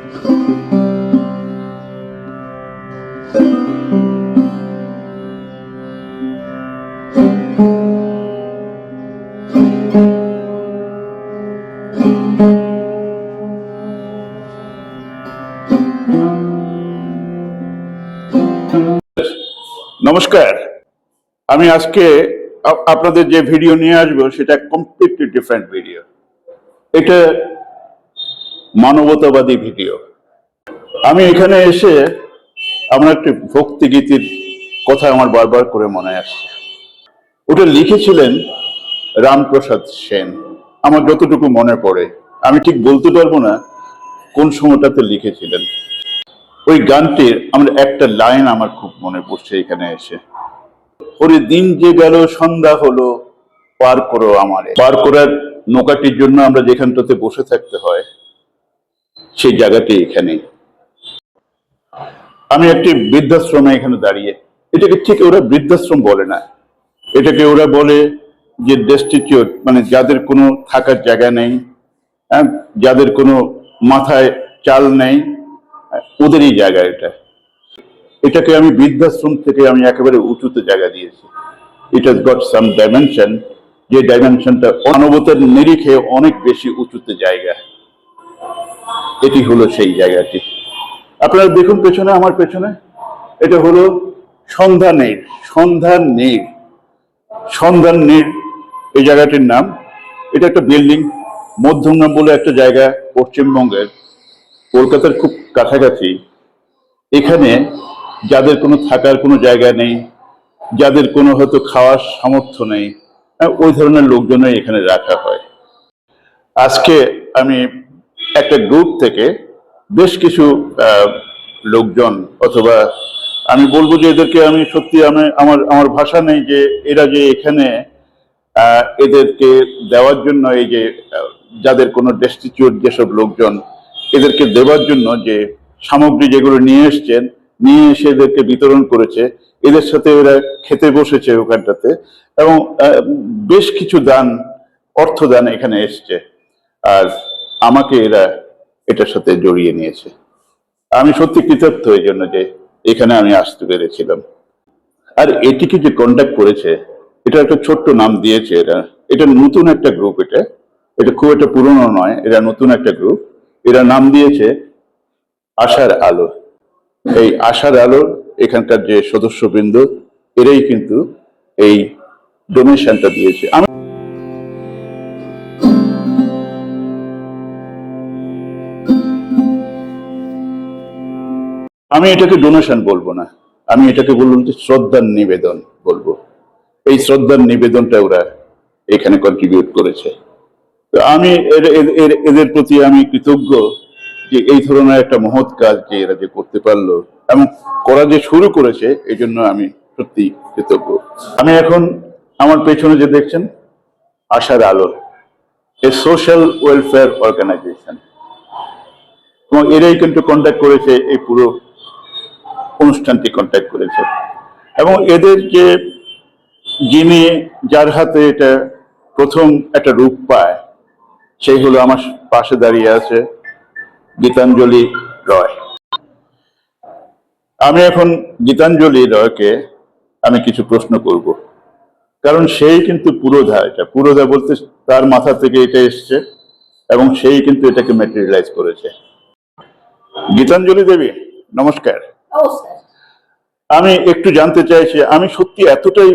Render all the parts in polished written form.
নমস্কার। আমি আজকে আপনাদের যে ভিডিও নিয়ে আসবো সেটা কমপ্লিটলি ডিফারেন্ট ভিডিও। এটা মানবতাবাদী ভিডিও। আমি এখানে এসে আমার একটি ভক্তিগীতির কথা আমার বারবার করে মনে আসছে। ওটা লিখেছিলেন রামপ্রসাদ সেন, আমার যতটুকু মনে পড়ে। আমি ঠিক বলতে পারবো না কোন সময়টাতে লিখেছিলেন। ওই গানটির আমার একটা লাইন আমার খুব মনে পড়ছে এখানে এসে। ওরে দিন যে গেল সন্ধ্যা হলো, পার করো আমারে। পার করার নৌকাটির জন্য আমরা যেখানটাতে বসে থাকতে হয় সেই জায়গাটি এখানে। আমি একটি বৃদ্ধাশ্রমে এখানে দাঁড়িয়ে। এটাকে ঠিক ওরা বৃদ্ধাশ্রম বলে না, এটাকে ওরা বলে যে ডেস্টিটিউট, মানে যাদের কোনো থাকার জায়গা নেই, যাদের কোনো মাথায় চাল নেই, ওদেরই জায়গা এটা। এটাকে আমি বৃদ্ধাশ্রম থেকে আমি একেবারে উঁচুতে জায়গা দিয়েছি। It has got some dimension, যে ডাইমেনশনটা মানবতার নিরিখে অনেক বেশি উঁচুতে জায়গা। এটি হলো সেই জায়গাটি। আপনারা দেখুন পেছনে, আমার পেছনে, এটা হলো সন্ধ্যা নীড়। সন্ধ্যার নীড়, সন্ধ্যার নীড় এই জায়গাটির নাম। এটা একটা বিল্ডিং, মধ্যমগ্রাম বলে একটা জায়গা পশ্চিমবঙ্গের, কলকাতার খুব কাছাকাছি। এখানে যাদের কোনো থাকার কোনো জায়গা নেই, যাদের কোনো হয়তো খাওয়ার সামর্থ্য নেই, ওই ধরনের লোকজনই এখানে রাখা হয়। আজকে আমি একটা গ্রুপ থেকে বেশ কিছু লোকজন, অথবা আমি বলবো যে এদেরকে আমি সত্যি আমার আমার ভাষা নেই যে এরা যে এখানে এদেরকে দেওয়ার জন্য, এই যে যাদের কোনো ডেস্টিটিউট যেসব লোকজন, এদেরকে দেওয়ার জন্য যে সামগ্রী যেগুলো নিয়ে এসছেন, নিয়ে এসে এদেরকে বিতরণ করেছে, এদের সাথে এরা খেতে বসেছে ওখানটাতে, এবং বেশ কিছু দান, অর্থদান এখানে এসছে। আর আমাকে এরা এটার সাথে জড়িয়ে নিয়েছে। আমি সত্যি কৃতজ্ঞ এই জন্য যে এখানে আমি আসতে পেরেছিলাম। আর এটিকে যে কন্ট্যাক্ট করেছে, এটা একটা ছোট্ট নাম দিয়েছে এরা। এটা নতুন একটা গ্রুপ, এটা এটা খুব একটা পুরনো নয়, এরা নতুন একটা গ্রুপ। এরা নাম দিয়েছে আশার আলো। এই আশার আলোর এখানকার যে সদস্যবৃন্দ, এরাই কিন্তু এই ডোনেশনটা দিয়েছে। আমি এটাকে ডোনেশন বলবো না, আমি এটাকে বলবো যে শ্রদ্ধার নিবেদন বলবো। এই শ্রদ্ধার নিবেদনটা ওরা এখানে কন্ট্রিবিউট করেছে। তো আমি এদের প্রতি আমি কৃতজ্ঞ যে এই ধরনের একটা মহৎ কাজ যে এরা যে করতে পারলো এবং করা যে শুরু করেছে, এই জন্য আমি সত্যি কৃতজ্ঞ। আমি এখন আমার পেছনে যে দেখছেন, আশার আলো, এ সোশ্যাল ওয়েলফেয়ার অর্গানাইজেশন, এবং এরাই কিন্তু কন্ট্যাক্ট করেছে, এই পুরো অনুষ্ঠানটি কন্ট্যাক্ট করেছে। এবং এদের যে যিনি, যার হাতে এটা প্রথম একটা রূপ পায়, সেই হলো আমার পাশে দাঁড়িয়ে আছে গীতাঞ্জলি রয়। আমি এখন গীতাঞ্জলি রয়কে আমি কিছু প্রশ্ন করব, কারণ সেই কিন্তু পুরোধা। এটা পুরোধা বলতে তার মাথা থেকে এটা এসছে এবং সেই কিন্তু এটাকে ম্যাটেরিয়ালাইজ করেছে। গীতাঞ্জলি দেবী, নমস্কার। আমি একটু জানতে চাইছি, আমি সত্যি এতটাই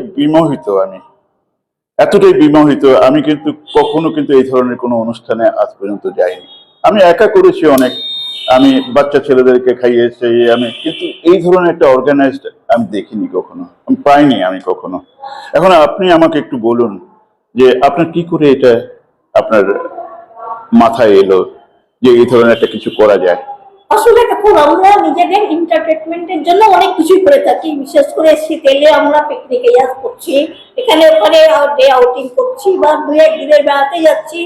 বিমোহিত, আমি কিন্তু কখনো কিন্তু এই ধরনের কোনো অনুষ্ঠানে আজ পর্যন্ত যাইনি। আমি একা করেছি অনেক, আমি বাচ্চা ছেলেদেরকে খাইয়েছি, আমি কিন্তু এই ধরনের একটা অর্গানাইজড আমি দেখিনি কখনো, আমি পাইনি আমি কখনো। এখন আপনি আমাকে একটু বলুন যে আপনার কি করে এটা আপনার মাথায় এলো যে এই ধরনের একটা কিছু করা যায়। আসলে দেখুন, আমরা নিজেদের এন্টারটেনমেন্টের জন্য অনেক কিছুই করে থাকি। বিশেষ করে শীতে আমরা পিকনিকে করছি, এখানে ওখানে ডে আউটিং করছি, বা দুই এক দিনের বেড়াতে যাচ্ছি।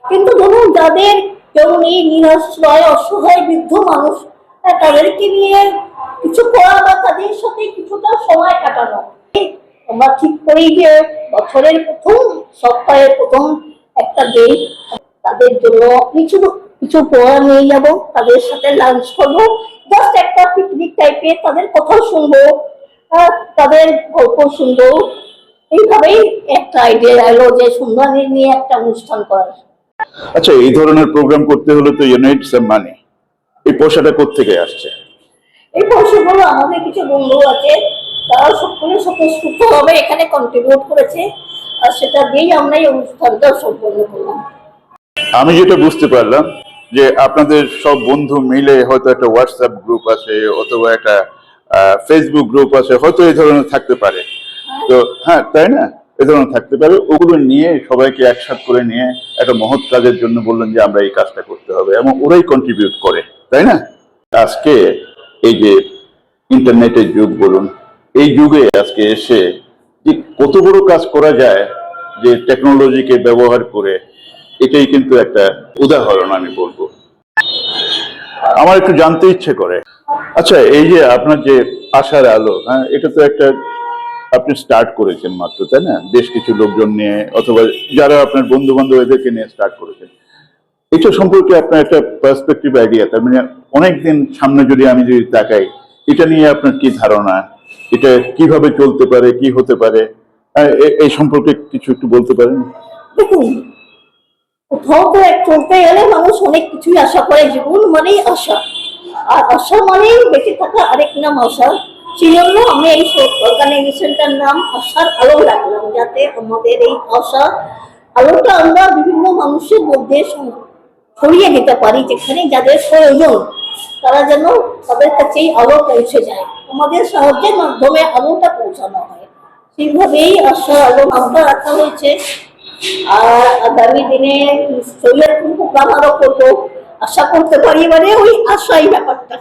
কিন্তু ধরুন যাদের যেমন এই নিরাশ্রয় অসহায় বৃদ্ধ মানুষ, তাদেরকে নিয়ে কিছু করা বা তাদের সাথে কিছুটা সময় কাটানো, আমরা ঠিক করি যে বছরের প্রথম সপ্তাহের প্রথম একটা দিন তাদের জন্য কিছু কিছু পোয়া নিয়ে যাব, তাদের সাথে লাঞ্চ করবো, জাস্ট একটা পিকনিক টাইপের, তাদের কথাও শুনবো, তাদের গল্প শুনবো। এইভাবেই একটা আইডিয়া এলো যে সন্ধানী নিয়ে একটা অনুষ্ঠান করার। আচ্ছা, এই ধরনের প্রোগ্রাম করতে হলে তো ইউনিট সাম মানি, এই পয়সাটা কোত্থেকে আসছে? এই পয়সাগুলো আমাদের কিছু বন্ধু আছে, তারা সকলে স্বতঃস্ফূর্তভাবে এখানে কন্ট্রিবিউট করেছে, আর সেটা দিয়েই আমরা এই অনুষ্ঠানটা সম্পন্ন করলাম। আমি যেটা বুঝতে পারলাম যে আপনাদের সব বন্ধু মিলে হয়তো একটা হোয়াটসঅ্যাপ গ্রুপ আছে অথবা একটা ফেসবুক গ্রুপ আছে, হয়তো এই ধরনের থাকতে পারে। তো হ্যাঁ, তাই না, এই ধরনের থাকতে পারে। ওগুলো নিয়ে সবাইকে একসাথ করে নিয়ে একটা মহৎ কাজের জন্য বললেন যে আমরা এই কাজটা করতে হবে, এবং ওরাই কন্ট্রিবিউট করে, তাই না? আজকে এই যে ইন্টারনেটের যুগ বলুন, এই যুগে আজকে এসে যে কত বড় কাজ করা যায় যে টেকনোলজিকে ব্যবহার করে, এটাই কিন্তু একটা উদাহরণ আমি বলবো। আমার একটু জানতে ইচ্ছে করে, আচ্ছা এই যে আপনার যে আশার আলো, হ্যাঁ, এটা তো একটা আপনি স্টার্ট করেছেন মাত্র, তাই না? বেশ কিছু লোকজন নিয়ে অথবা যারা আপনার বন্ধু বান্ধব এদেরকে নিয়ে স্টার্ট করেছেন। এটা সম্পর্কে আপনার একটা পার্সপেক্টিভ আইডিয়া, তার মানে অনেকদিন সামনে যদি আমি যদি তাকাই, এটা নিয়ে আপনার কি ধারণা, এটা কিভাবে চলতে পারে, কি হতে পারে, এই সম্পর্কে কিছু একটু বলতে পারেন? দেখুন, কোথাও তো এক চলতে গেলে মানুষ অনেক কিছুই আশা করে, জীবন মানেই আশা, আর আশা মানেই বেঁচে থাকা আরেক নাম আশা। সেই জন্য আমি এই অর্গানাইজেশনটার নাম আশার আলো রাখলাম, যাতে আমাদের এই আশা আলোটা আমরা বিভিন্ন মানুষের মধ্যে ছড়িয়ে দিতে পারি, যেখানে যাদের প্রয়োজন তারা যেন তাদের কাছেই আলো পৌঁছে যায়, আমাদের সাহায্যের মাধ্যমে আলোটা পৌঁছানো হয়। সেইভাবেই আশা আলো নামটা রাখা হয়েছে। আর আগামী দিনে নিশ্চয়ই এরকম প্রোগ্রাম আরো করবো, আশা করতে পারি, মানে ওই আশাই ব্যাপারটা।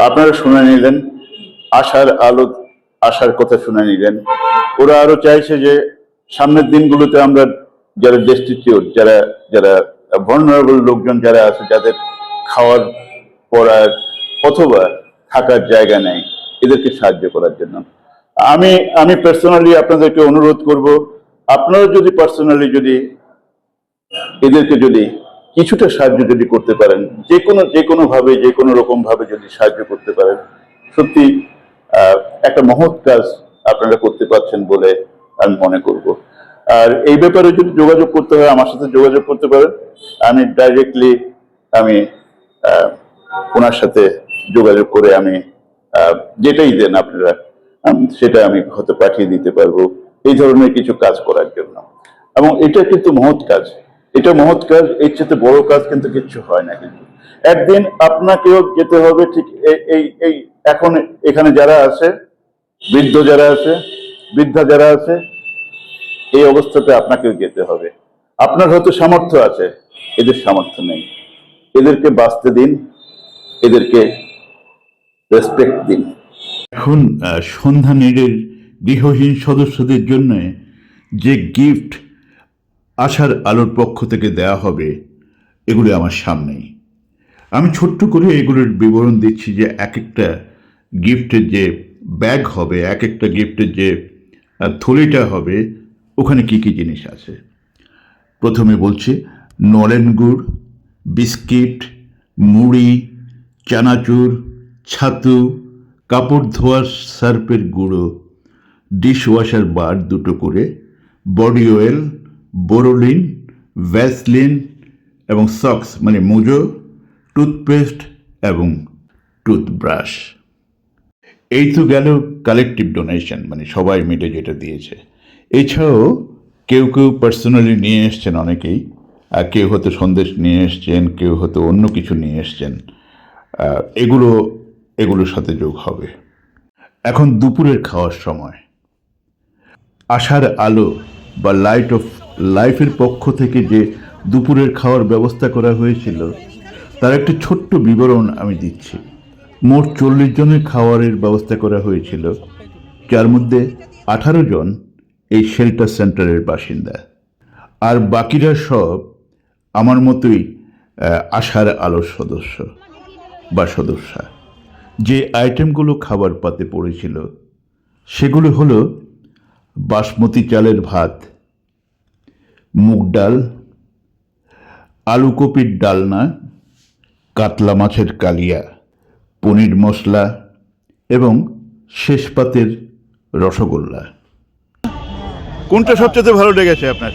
আপনারা শুনে নিলেন আশার আলো, আশার কথা শুনে নিলেন। ওরা আরো চাইছে যে সামনের দিনগুলোতে আমরা যারা ডেস্টিটিউট, যারা যারা ভালনারেবল লোকজন যারা আছে, যাদের খাওয়ার পড়ার অথবা থাকার জায়গা নেই, এদেরকে সাহায্য করার জন্য আমি আমি পার্সোনালি আপনাদেরকে অনুরোধ করব, আপনারা যদি পার্সোনালি যদি এদেরকে যদি কিছুটা সাহায্য যদি করতে পারেন, যে কোনো ভাবে, যে কোনো রকম ভাবে যদি সাহায্য করতে পারেন, সত্যি একটা মহৎ কাজ আপনারা করতে পারছেন বলে আমি মনে করব। আর এই ব্যাপারে যদি যোগাযোগ করতে হয়, আমার সাথে যোগাযোগ করতে পারেন। আমি ডাইরেক্টলি আমি ওনার সাথে যোগাযোগ করে আমি যেটাই দেন আপনারা, সেটা আমি হয়তো পাঠিয়ে দিতে পারবো এই ধরনের কিছু কাজ করার জন্য। এবং এটা কিন্তু মহৎ কাজ, এটা মহৎ কাজ, এর চেয়ে বড় কাজ কিন্তু কিছু হয় না। কিন্তু একদিন আপনাকেও যেতে হবে, ঠিক এই এই এখন এখানে যারা আছে, বৃদ্ধ যারা আছে, বৃদ্ধা যারা আছে, এই অবস্থাতে আপনাকেও যেতে হবে। আপনার হয়তো সামর্থ্য আছে, এদের সামর্থ্য নেই। এদেরকে বাঁচতে দিন, এদেরকে রেসপেক্ট দিন। এখন সন্ধানীদের গৃহহীন সদস্যদের জন্য যে গিফট আশার আলোর পক্ষ থেকে দেয়া হবে, এগুলি আমার সামনেই। আমি ছোট্ট করে এগুলোর বিবরণ দিচ্ছি যে এক একটা গিফটের যে ব্যাগ হবে, এক একটা গিফটের যে থলিটা হবে, ওখানে কি কি জিনিস আছে। প্রথমে বলছি নলেন গুড়, বিস্কিট, মুড়ি, চানাচুর, ছাতু, কাপড় ধোয়ার সার্ফের গুঁড়ো, ডিশওয়াশার বার 2টো করে, বডি অয়েল, বোরোলিন, ভ্যাসলিন এবং সক্স মানে মোজো, টুথপেস্ট এবং টুথব্রাশ। এই তো গেল কালেকটিভ ডোনেশন, মানে সবাই মিলে যেটা দিয়েছে। এছাড়াও কেউ কেউ পার্সোনালি নিয়ে এসছেন অনেকেই, আর কেউ হয়তো সন্দেশ নিয়ে এসছেন, কেউ হয়তো অন্য কিছু নিয়ে এসছেন। এগুলোর সাথে যোগ হবে। এখন দুপুরের খাওয়ার সময় আশার আলো বা লাইট অফ লাইফের পক্ষ থেকে যে দুপুরের খাওয়ার ব্যবস্থা করা হয়েছিল, তার একটা ছোট্ট বিবরণ আমি দিচ্ছি। মোট 40 জনের খাওয়ারের ব্যবস্থা করা হয়েছিল, যার মধ্যে 18 জন এই শেল্টার সেন্টারের বাসিন্দা, আর বাকিরা সব আমার মতোই আশার আলোর সদস্য বা সদস্যা। যে আইটেমগুলো খাবার পাতে পড়েছিল সেগুলো হলো বাসমতি চালের ভাত, মুগ ডাল, আলু কপির ডালনা, কাতলা মাছের কালিয়া, পনির মশলা এবং শেষ পাতের রসগোল্লা। কোনটা সবচেয়ে ভালো লেগেছে আপনার?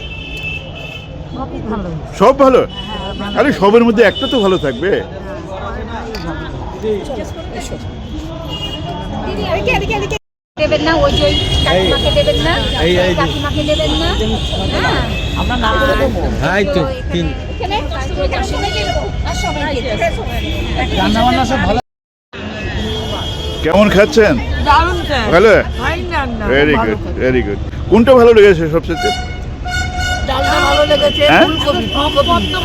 সব ভালো? আরে সবের মধ্যে একটা তো ভালো থাকবে। দেবেন না, ওই যে কাকিমাকে দেবেন না, কাকিমাকে দেবেন না। হ্যাঁ, আমরা না হাই তো তিন এখানে সবাইকে রান্না বান্না সব ভালো। কেমন খাচ্ছেন? দারুণ স্যার। ভালো, ফাইন রান্না। ভেরি ভালো গুড, করে। Very good. কোনটা ভালো লেগেছে সবচেয়ে? ডালটা ভালো লেগেছে, হ্যাঁ? ফুলকপি।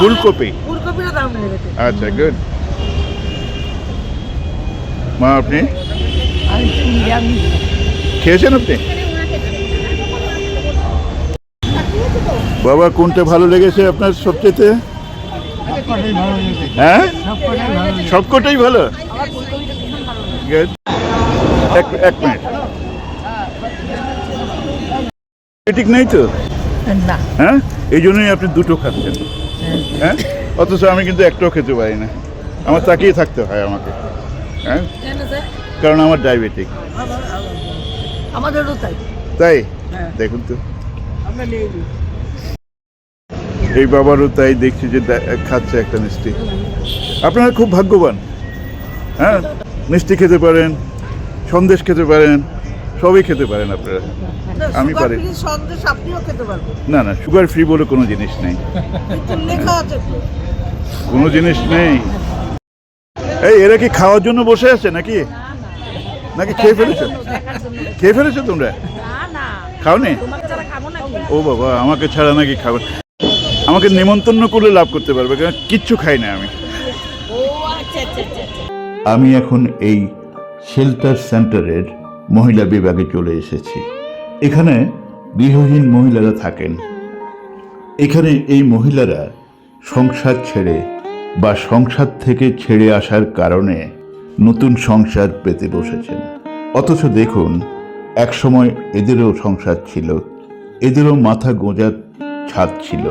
ফুলকপি। ফুলকপিটা দারুণ লেগেছে। আচ্ছা, গুড। মা, আপনি আর একটু নিরামিষ। খেয়েছেন আপনি? বাবা, কোনটা ভালো লেগেছে আপনার সবচেয়ে? হ্যাঁ, সবকটাই ভালো। Good. এক মিনিট, ঠিক নেই তো? না। হ্যাঁ, এই জন্যই আপনি দুটো খাচ্ছেন। হ্যাঁ, অথচ আমি কিন্তু একটাও খেতে পারি না, আমার তাকিয়ে থাকতে হয় আমাকে। হ্যাঁ, কেন স্যার? কারণ আমার ডায়াবেটিক। আমাদেরও তাই। তাই হ্যাঁ। দেখুন তো, আমরা নিয়ে নিই। এই বাবারও তাই, দেখছি যে খাচ্ছে একটা মিষ্টি। আপনারা খুব ভাগ্যবান। হ্যাঁ, মিষ্টি খেতে পারেন, সন্দেশ খেতে পারেন, সবই খেতে পারেন আপনারা। আমি সুগার পারি ফ্রি সন্দেশ আপনিও খেতে পারবেন। না, না, সুগার ফ্রি বলে কোনো জিনিস নেই, কিন্তু লেখা আছে তো। কোনো জিনিস নেই। এই, এরা কি খাওয়ার জন্য বসে আছে নাকি? নাকি খেয়ে ফেলেছো? খেয়ে ফেলেছো তোমরা? খাওনি? ও বাবা, আমাকে ছাড়া নাকি খাবে? আমাকে নিমন্ত্রণ করলে লাভ করতে পারবে, কারণ কিচ্ছু খাই না আমি। আমি এখন এই শেল্টার সেন্টারের মহিলা বিভাগে চলে এসেছি। এখানে গৃহহীন মহিলারা থাকেন। এখানে এই মহিলারা সংসার ছেড়ে বা সংসার থেকে ছেড়ে আসার কারণে নতুন সংসার পেতে বসেছেন। অথচ দেখুন, একসময় এদেরও সংসার ছিল, এদেরও মাথা গোঁজার ছাদ ছিল,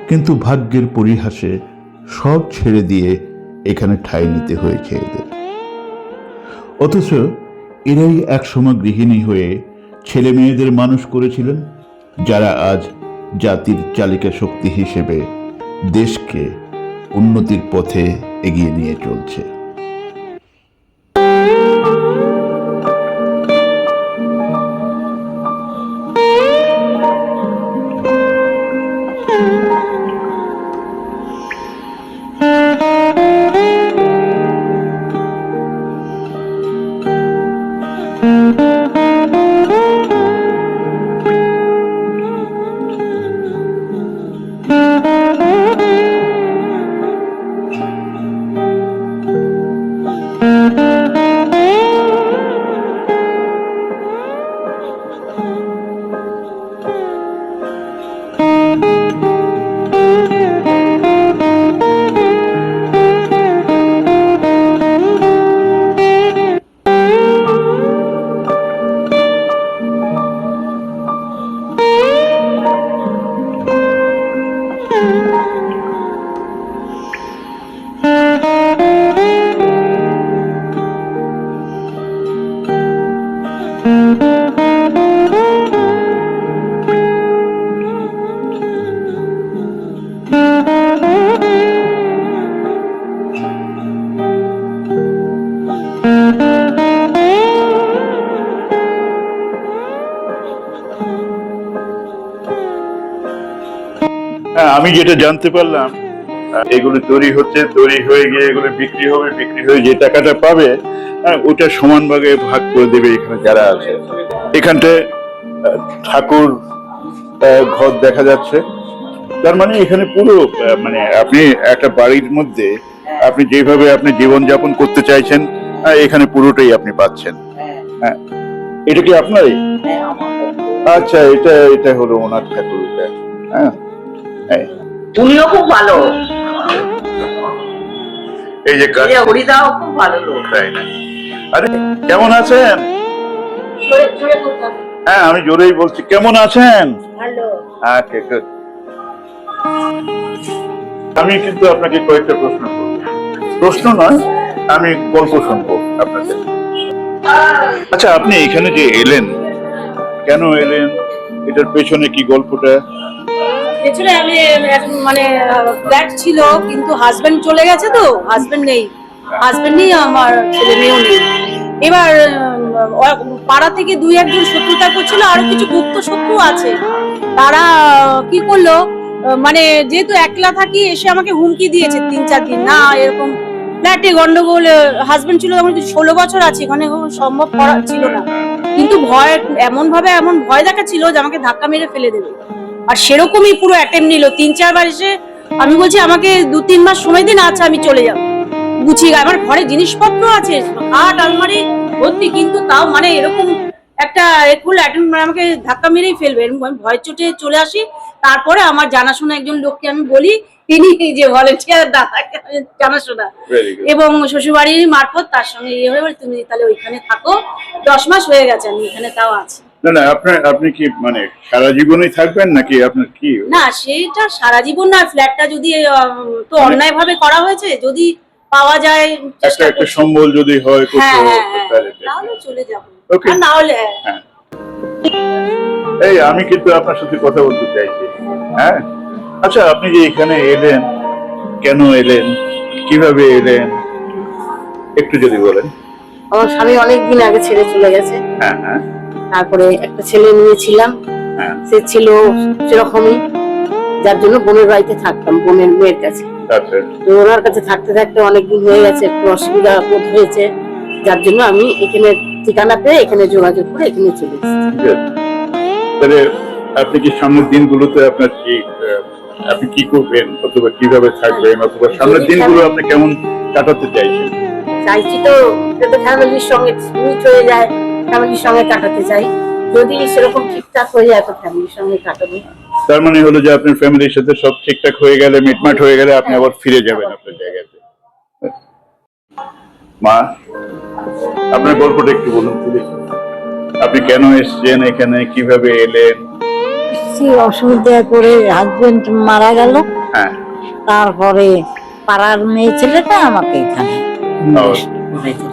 কিন্তু ভাগ্যের পরিহাসে সব ছেড়ে দিয়ে এখানে ঠাঁই নিতে হয়েছে এদের। অথচ এরাই একসময় গৃহিণী হয়ে ছেলে মেয়েদের মানুষ করেছিলেন, যারা আজ জাতির চালিকা শক্তি হিসেবে দেশকে উন্নতির পথে এগিয়ে নিয়ে চলছে। হ্যাঁ, আমি যেটা জানতে পারলাম, এগুলো তৈরি হচ্ছে, তৈরি হয়ে গিয়ে এগুলো বিক্রি হবে, বিক্রি হয়ে যে টাকাটা পাবে ওটা সমান ভাগে ভাগ করে দেবে এখানে যারা আছে। এখানটায় ঠাকুর ঘর দেখা যাচ্ছে। তার মানে এখানে পুরো মানে আপনি একটা বাড়ির মধ্যে আপনি যেভাবে আপনি জীবনযাপন করতে চাইছেন, এখানে পুরোটাই আপনি পাচ্ছেন। হ্যাঁ, এটা কি আপনারই? আচ্ছা, এটা এটা হলো ওনার ঠাকুর। হ্যাঁ, হ্যাঁ, উনিও খুব ভালো, এই যে গাছ, হরিদাও খুব ভালো লোক। তাই না? আরে, কেমন আছেন? হ্যাঁ, আমি জোরেই বলছি, কেমন আছেন? ভালো। Okay, good. আমি কিন্তু আপনাকে কয়েকটা প্রশ্ন করব। প্রশ্ন নয়, আমি গল্প শুনবো আপনাদের। আচ্ছা, আপনি এখানে যে এলেন, কেন এলেন, এটার পেছনে কি গল্পটা? পেছনে আমি মানে ফ্ল্যাট ছিল, কিন্তু হাজবেন্ড চলে গেছে, তো হাজবেন্ড নেই, হাজবেন্ড নেই, আমার ছেলে মেয়েও নেই। এবার পাড়া থেকে দুই একজন শত্রুতা করছিল, আরো কিছু গুপ্ত শত্রু আছে। তারা কি করলো, মানে যেহেতু একলা থাকি, এসে আমাকে হুমকি দিয়েছে 3-4 দিন, না এরকম ফ্ল্যাটে গন্ডগোল। হাজবেন্ড ছিল তখন 16 বছর আছে, এখানে সম্ভব করা ছিল না, কিন্তু এমন ভয় দেখাচ্ছিল যে আমাকে ধাক্কা মেরে ফেলে দেবে। আর সেরকমই পুরো অ্যাটেম্প নিল 3-4 বার এসে। আমি বলছি আমাকে 2-3 মাস সময় দিন, আচ্ছা আমি চলে যাবো, গুছিয়ে। আমার ঘরে জিনিসপত্র আছে, খাট আলমারি ভর্তি, কিন্তু তাও মানে এরকম একটা ফুল অ্যাটেম্প, আমাকে ধাক্কা মেরেই ফেলবে, এরকম আমি ভয় চোটে চলে আসি। তারপরে আমার জানাশোনা একজন লোককে আমি বলি, তিনি যে ভলেন্টিয়ার দাদাকে জানাশোনা, এবং শ্বশুরবাড়ির মারফত তার সঙ্গে ইয়ে হয়ে বলে, তুমি তাহলে ওইখানে থাকো। 10 মাস হয়ে গেছে আমি এখানে তাও আছি। না না, আপনি কি মানে সারা জীবনই থাকবেন নাকি আপনার কি? না, সেটা সারা জীবন না, ফ্ল্যাটটা যদি তো অন্যায় ভাবে করা হয়েছে, যদি পাওয়া যায় একটা সম্বল যদি হয় কোথাও, তাহলে চলে যাবো, Okay. আর না হলে হ্যাঁ। এই আমি কিন্তু আপনার সাথে কথা বলতে চাইছি। হ্যাঁ, আচ্ছা, আপনি যে এখানে এলেন, কেন এলেন, কিভাবে এলেন, একটু যদি বলেন। আমার স্বামী অনেকদিন আগে ছেড়ে চলে গেছে। হ্যাঁ হ্যাঁ তারপরে একটা ছেলে নিয়েছিলাম, হ্যাঁ। সে ছিল সেরকমই, যার জন্য বোনের বাড়িতে থাকতাম, বোনের মেয়ের কাছে। আচ্ছা, তো ওনার কাছে থাকতে থাকতে অনেকদিন হয়ে গেছে, একটু অসুবিধা বোধ হয়েছে, যার জন্য আমি এখানে ঠিকানা পেয়ে এখানে যোগাযোগ করে এখানে চলে এসেছি। ঠিক আছে। তাহলে আপনি কি সামনের দিনগুলোতে আপনার কি আপনি কি করবেন, অথবা কিভাবে থাকবেন, অথবা সামনের দিনগুলো আপনি কেমন কাটাতে চাইছেন? চাইছি তো যাতে ফ্যামিলির সঙ্গে মিট হয়ে যায়, ফ্যামিলির সঙ্গে কাটাতে চাই। যদি সেরকম ঠিকঠাক হয়ে যায় তো ফ্যামিলির সঙ্গে কাটাবো। তার মানে হলো যে আপনার ফ্যামিলির সাথে সব ঠিকঠাক হয়ে গেলে, মিটমাট হয়ে গেলে, আপনি আবার ফিরে যাবেন আপনার জায়গাতে। মা, আপনার গল্পটা একটু বলুন প্লিজ। আপনি কেন এসেছেন এখানে, কিভাবে এলেন? অসুবিধায় পড়ে হাজবেন্ড মারা গেল, হ্যাঁ, তারপরে পাড়ার মেয়ে ছেলেটা আমাকে এখানে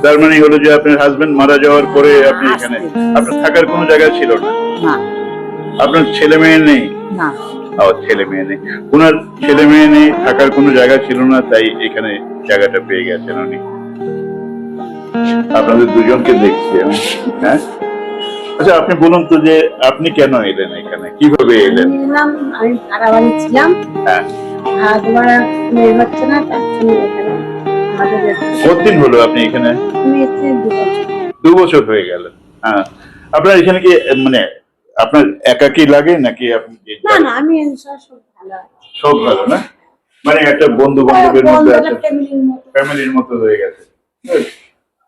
তার মানে হলো যে আপনার হাজবেন্ড মারা যাওয়ার পরে আপনি এখানে, আপনার থাকার কোনো জায়গা ছিল না? না আপনার ছেলে মেয়ে নেই? না ছেলে মেয়ে নেই, ওনার ছেলে মেয়ে নেই, থাকার কোনো জায়গা ছিল না, তাই এখানে জায়গাটা পেয়ে গেছেন উনি। আপনাদের দুজনকে দেখছি আমি। হ্যাঁ, আচ্ছা, আপনি বলুন তো যে আপনি কেন এলেন এখানে, কিভাবে এলেন? আমি ভাড়া বাড়ি ছিলাম, হ্যাঁ, তোমার মেয়ে হচ্ছে না, তার জন্য এখানে আমাদের কতদিন হলো আপনি এখানে? মেয়েছে 2 বছর। 2 বছর হয়ে গেল। হ্যাঁ, আপনার এখানে কি মানে আপনার একাকী লাগে নাকি আপনি? না না, আমি সব ভালো আছি। সব ভালো না, মানে একটা বন্ধু বান্ধবের মধ্যে আছে, ফ্যামিলির মতো। ফ্যামিলির মতো হয়ে গেছে।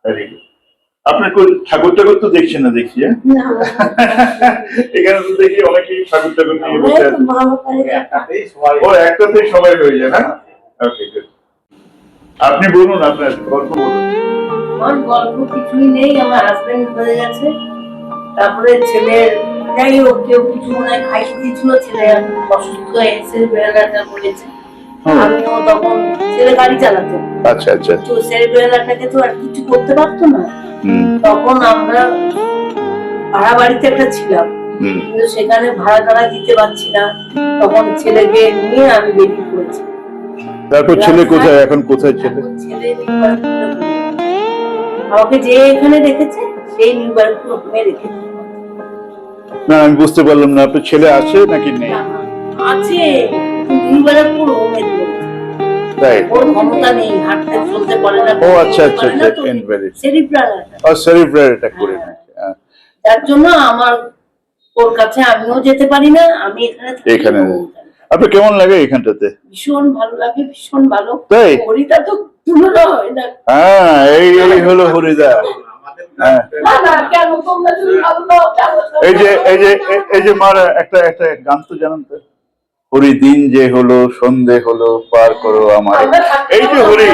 Very good. আপনার ঠাকুর টাকুর তো দেখছি না, দেখছি হ্যাঁ? এখানে তো দেখি অনেকেই ঠাকুর টাকুর নিয়ে বসে আছে। ও, একটাতেই সবাই হয়ে যায় না? ওকে, গুড। আপনি বলুন, আপনার গল্প বলুন। আমার গল্প কিছুই নেই, আমার হাজবেন্ড হয়ে গেছে, তারপরে ছেলের যাই হোক কেউ কিছু মনে হয় খাইয়ে দিয়েছিল, ছেলে অসুস্থ হয়ে সেরিব্রেলাটা করেছে। আমিও তখন, ছেলে গাড়ি চালাতো, আচ্ছা আচ্ছা, তো সেরিব্রেলাটাকে তো আর কিছু করতে পারতো না। হুম তখন আমরা ভাড়া বাড়িতে একটা ছিলাম, হুম, কিন্তু সেখানে ভাড়া টাড়া দিতে পারছি না, তখন ছেলেকে নিয়ে আমি বেরিয়ে পড়েছি। তারপর ছেলে কোথায়, এখন কোথায় ছেলে? এখন ছেলে নির্বাচন আমাকে যে এখানে রেখেছে সেই নির্বাচন ওখানে রেখেছে। না, আমি বুঝতে পারলাম না, আপনার ছেলে আছে নাকি নেই? আছে, নির্বাচন পুরো তাই? ওর ক্ষমতা নেই, হাঁটতে চলতে পারে না। ও আচ্ছা আচ্ছা, ইনভ্যালিড। সেরিব্রালাটা, ও, সেরিব্রাল অ্যাটাক করে নিয়েছে। হ্যাঁ, যার জন্য আমার ওর কাছে আমিও যেতে পারি না, আমি এখানে থাকি। এখানে আপনার কেমন লাগে এখানটাতে? ভীষণ ভালো লাগে, ভীষণ ভালো। তাই? হরিদা তো তুলনা হয় না। হ্যাঁ, এই হলো হরিদা। হ্যাঁ, না না, কেন তোমরা যদি ভালো নাও, এই যে মারা একটা গান তো জানেন তো, হরি দিন যে হলো, সন্ধে হলো, পার করো আমার। এই যে হরি,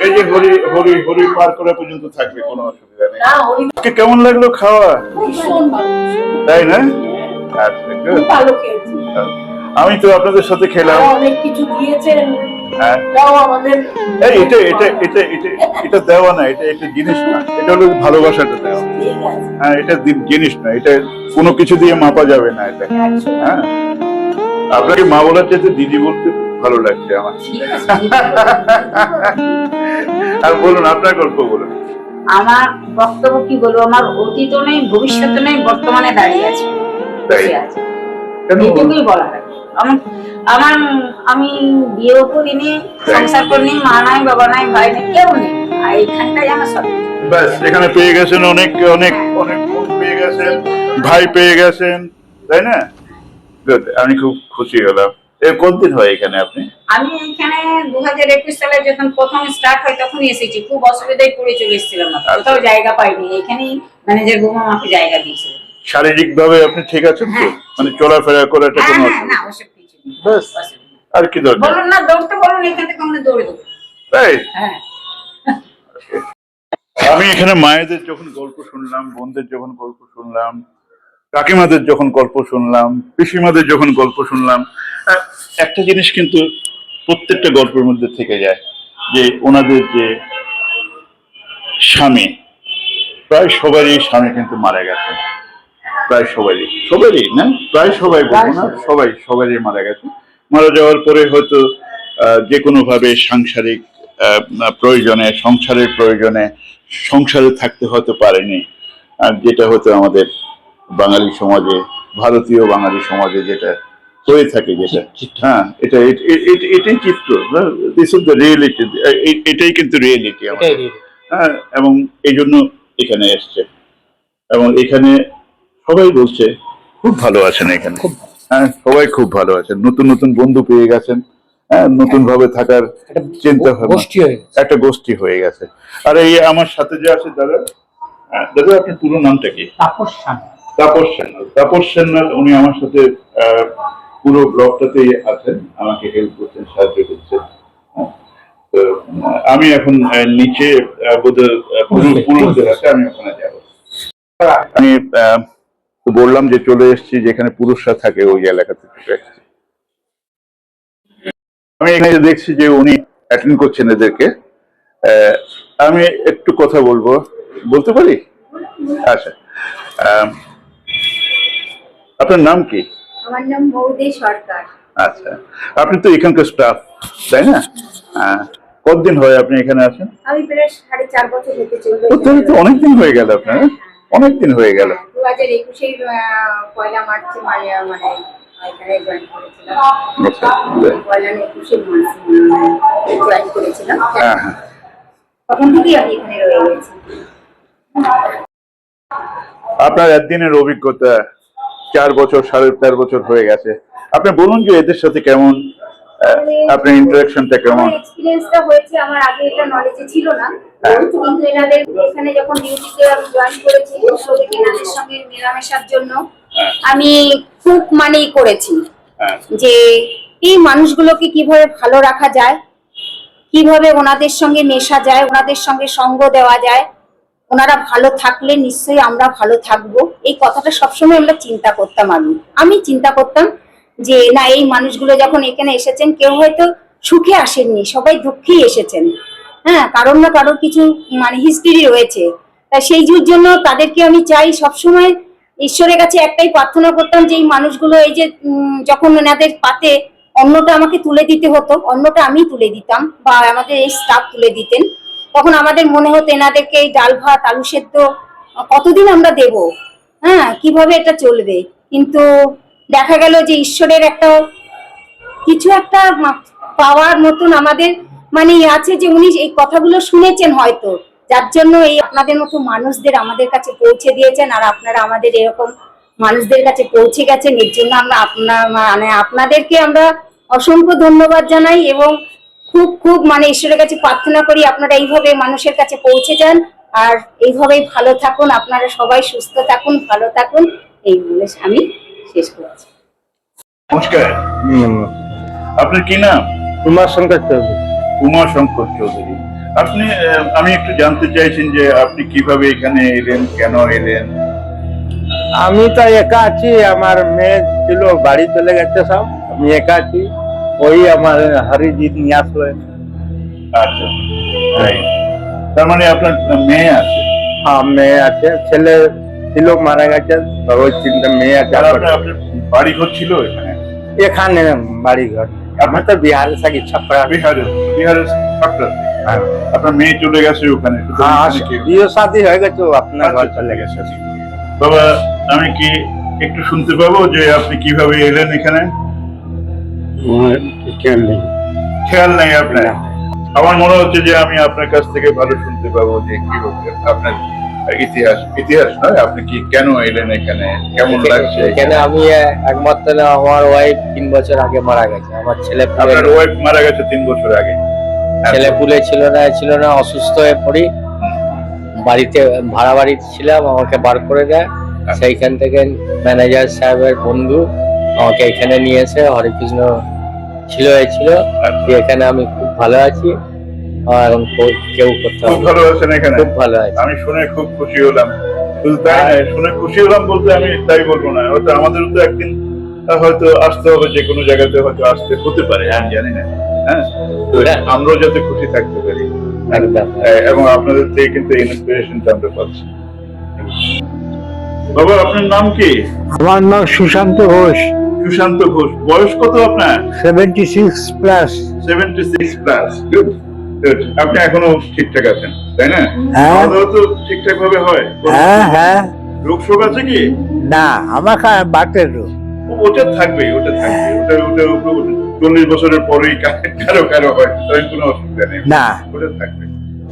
এই যে হরি হরি হরি পার করা পর্যন্ত থাকবে, কোনো অসুবিধা নেই। না, হরিদা আজকে কেমন লাগলো খাওয়া? ভীষণ ভালো, তাই না? আচ্ছা, খুব ভালো খেয়েছি। আমি তো আপনাদের সাথে খেলাম। অনেক কিছু দিয়েছেন, হ্যাঁ তাও আমাদের এই এটা দেওয়া না, এটা একটা জিনিস না, এটা হলো ভালোবাসাটা দেওয়া। ঠিক আছে। হ্যাঁ, এটা জিনিস না, এটা কোনো কিছু দিয়ে মাপা যাবে না এটা। হ্যাঁ, আপনাকে মা বলার চাইতে দিদি বলতে ভালো লাগছে আমার। আর বলুন, আপনার গল্প বলুন। আমার বক্তব্য কি বলবো, আমার অতীতও নেই, ভবিষ্যৎও নেই, বর্তমানে দাঁড়িয়ে আছে, তাই? বসে আছে। কেন? এইটুকুই বলা হয়। আমার আমি বিয়েও করিনি, সংসার করিনি, মা নাই, বাবা নাই, ভাই নাই, কেউ নেই। আর এইখানটাই আমার সব কিছু। ব্যাস, এখানে পেয়ে গেছেন অনেক অনেক অনেক বোন পেয়ে গেছেন, ভাই পেয়ে গেছেন, তাই না? Good, আমি খুব খুশি হলাম। কতদিন হয় এখানে আপনি? আমি এখানে 2021 সালে যখন প্রথম স্টার্ট হয় তখনই এসেছি। খুব অসুবিধায় পড়ে চলে এসেছিলাম, কোথাও জায়গা পাইনি। এখানেই ম্যানেজার বৌমা আমাকে জায়গা দিয়েছিল। শারীরিক ভাবে আপনি ঠিক আছেন তো? মানে চলাফেরা করাটা হ্যাঁ কোনো হ্যাঁ, অসুবিধা না ওসব কিছু নেই। ব্যাস, অসুবিধা নেই। আর কি দরকার? বলুন না, দৌড়তে বলুন, এখান থেকে আমরা দৌড়ে দেবো। তাই? হ্যাঁ। আমি এখানে মায়েদের যখন গল্প শুনলাম, বোনদের যখন গল্প শুনলাম, কাকিমাদের যখন গল্প শুনলাম, পিসিমাদের যখন গল্প শুনলাম, একটা জিনিস কিন্তু প্রত্যেকটা গল্পের মধ্যে থেকে যায়, যে ওনাদের যে স্বামী, প্রায় সবারই স্বামী কিন্তু মারা গেছে। প্রায় সবারই না, প্রায় সবাই বলবো না, সবারই মারা গেছে। মারা যাওয়ার পরে হয়তো যে কোনো ভাবে সাংসারিক সংসারের প্রয়োজনে সংসারে থাকতে হয়তো পারেনি। আর যেটা হয়তো আমাদের বাঙালি সমাজে, ভারতীয় বাঙালি সমাজে যেটা হয়ে থাকে, যেটা হ্যাঁ, এটাই চিত্র। দিস ইজ দ্য রিয়েলিটি, এটাই কিন্তু রিয়েলিটি আমাদের। হ্যাঁ, এবং এই জন্য এখানে এসছে, এবং এখানে সবাই বলছে খুব ভালো আছেন এখানে। হ্যাঁ, সবাই খুব ভালো আছেন, নতুন নতুন বন্ধু পেয়ে গেছেন। হ্যাঁ, নতুন ভাবে থাকার চিন্তা ভাবনা, একটা গোষ্ঠী হয়ে গেছে। আর এই আমার সাথে যে আছে দাদা, দাদা আপনার পুরো নামটা কি? তাপস সান্যাল। তাপস সান্যাল, উনি আমার সাথে পুরো ব্লগটাতেই আছেন, আমাকে হেল্প করছেন, সাহায্য করছেন। তো আমি এখন নিচে পুরুষদের আছে, আমি ওখানে যাব। আমি বললাম যে চলে এসেছি, যেখানে পুরুষরা থাকে ওই এলাকাতে চলে এসেছি। আমি এখানে দেখছি যে উনি অ্যাটেন্ড করছেন এদেরকে। আমি একটু কথা বলতে পারি? আচ্ছা, আপনার নাম কি? আমার নাম মৌদি সরকার। আচ্ছা, আপনি তো এখানকার স্টাফ, তাই না? কতদিন হয় আপনি এখানে আছেন? আমি প্রায় 4.5 বছর হতে চলবে। তাহলে তো অনেকদিন হয়ে গেল আপনার, অনেকদিন হয়ে গেল। 2021 পয়লা মার্চে মানে এখানে জয়েন করেছিলাম। আচ্ছা, পয়লা 21 জয়েন করেছিলাম। হ্যাঁ হ্যাঁ। তখন থেকেই আমি এখানে রয়ে গেছি। আপনার একদিনের অভিজ্ঞতা, 4 বছর 4.5 বছর হয়ে গেছে, আপনি বলুন যে এদের সাথে কেমন আপনার ইন্টারাকশনটা কেমন? এক্সপেরিয়েন্সটা হয়েছে, আমার আগে এটা নলেজে ছিল না, কিন্তু এনাদের এখানে যখন ডিউটিতে আমি জয়েন করেছি, এনাদের সঙ্গে মেলামেশার জন্য আমি খুব করেছি যে এই মানুষগুলোকে কিভাবে ভালো রাখা যায়, কিভাবে ওনাদের সঙ্গে মেশা যায়, ওনাদের সঙ্গে সঙ্গ দেওয়া যায়, ওনারা ভালো থাকলে নিশ্চয়ই আমরা ভালো থাকবো। এই কথাটা সবসময় আমরা চিন্তা করতাম। আমি চিন্তা করতাম যে না, এই মানুষগুলো যখন এখানে এসেছেন, কেউ হয়তো সুখে আসেননি, সবাই দুঃখেই এসেছেন। হ্যাঁ, কারোর না কারোর কিছু হিস্ট্রি রয়েছে। তাই সেই জন্য তাদেরকে আমি চাই সবসময় ঈশ্বরের কাছে একটাই প্রার্থনা করতাম যে এই মানুষগুলো, এই যে যখন ওনাদের পাতে অন্নটা আমাকে তুলে দিতে হতো, অন্নটা আমি তুলে দিতাম বা আমাদের এই স্টাফ তুলে দিতেন, তখন আমাদের মনে হতো এনাদেরকে এই ডাল ভাত আলু সেদ্ধ কতদিন আমরা দেব, হ্যাঁ, কিভাবে এটা চলবে। কিন্তু দেখা গেল যে ঈশ্বরের একটা কিছু একটা পাওয়ার মতন আমাদের আছে, যে উনি এই কথাগুলো শুনেছেন হয়তো, যার জন্য এই আপনাদের মতো মানুষদের আমাদের কাছে পৌঁছে দিয়েছেন। আর আপনারা আমাদের এরকম মানুষদের কাছে পৌঁছে গেছেন, এর জন্য আমরা আপনাদেরকে আমরা অসংখ্য ধন্যবাদ জানাই, এবং খুব খুব ঈশ্বরের কাছে প্রার্থনা করি আপনারা এইভাবে মানুষের কাছে পৌঁছে যান, আর এইভাবেই ভালো থাকুন, আপনারা সবাই সুস্থ থাকুন, ভালো থাকুন, এই বলে আমি শেষ করছি। নমস্কার, আপনার কি নাম? উমাশঙ্কর চৌধুরী। উমাশঙ্কর চৌধুরী। আপনি, আমি একটু জানতে চাইছেন যে আপনি কিভাবে এখানে এলেন, কেন এলেন? আমি তো একা আছি, আমার মেয়ে ছিল বাড়ি চলে গেছে সব, আমি একা আছি। ওই আমার হরিজিৎ নিয়ে আসলো। আচ্ছা, তাই। তার মানে আপনার মেয়ে আছে? হ্যাঁ, মেয়ে আছে, ছেলে ছিল মারা গেছে, ওই 3টে মেয়ে আছে। আর আপনার বাড়ি ঘর ছিল এখানে? এখানে বাড়ি ঘর, আমার তো বিহারে থাকি, ছাপড়া। বিহারের ছাপড়াতে। হ্যাঁ। আপনার মেয়ে চলে গেছে ওখানে? বিয়ে শাদী হয়ে গেছে, আপনার ঘর চলে গেছে। বাবা, আমি কি একটু শুনতে পাবো যে আপনি কিভাবে এলেন এখানে? খেয়াল নেই আপনার? আমার মনে হচ্ছে যে আমি আপনার কাছ থেকে ভালো শুনতে পাবো যে কিভাবে আপনার ইতিহাস নয়, আপনি কি কেন এলেন এখানে, কেমন লাগছে এখানে? আমি একমাত্র না, আমার ওয়াইফ 3 বছর আগে মারা গেছে। আমার ছেলে আপনার ওয়াইফ মারা গেছে 3 বছর আগে? ছেলে পুলে ছিল না, অসুস্থ হয়ে পড়ি। বাড়িতে ভাড়া বাড়িতে ছিলাম, আমাকে বার করে দেয়। সেইখান থেকে ম্যানেজার সাহেবের বন্ধু আমাকে এখানে নিয়ে এসে হরেকৃষ্ণ হয়েছিল। এখানে আমি খুব ভালো আছি, আর কেউ করতে খুব ভালো আছেন এখানে? খুব ভালো আছি। আমি শুনে খুব খুশি হলাম। শুধু তাই না, শুনে খুশি হলাম বলতে আমি তাই বলবো না, হয়তো আমাদেরও তো একদিন হয়তো আসতে হবে, যে কোনো জায়গাতে হয়তো আসতে হতে পারে, আমি জানি না। হ্যাঁ, তো আমরাও যাতে খুশি থাকতে পারি, এবং আপনাদের থেকে কিন্তু ইন্সপিরেশনটা আমরা পাচ্ছি। বাবা, আপনার নাম কি? আমার নাম সুশান্ত ঘোষ। সুশান্ত ঘোষ। বয়স কত আপনার? 76+। 76+। Good good. আপনি এখনো ঠিকঠাক আছেন, তাই না? হ্যাঁ। খাওয়া দাওয়া তো ঠিকঠাক ভাবে হয়? হ্যাঁ। রোগ শোক আছে কি? না, আমার বাতের রোগ। ওটা থাকবে। 40 বছরের পরেই কারো হয়, তাই কোনো অসুবিধা নেই। না, ওটা থাকবে।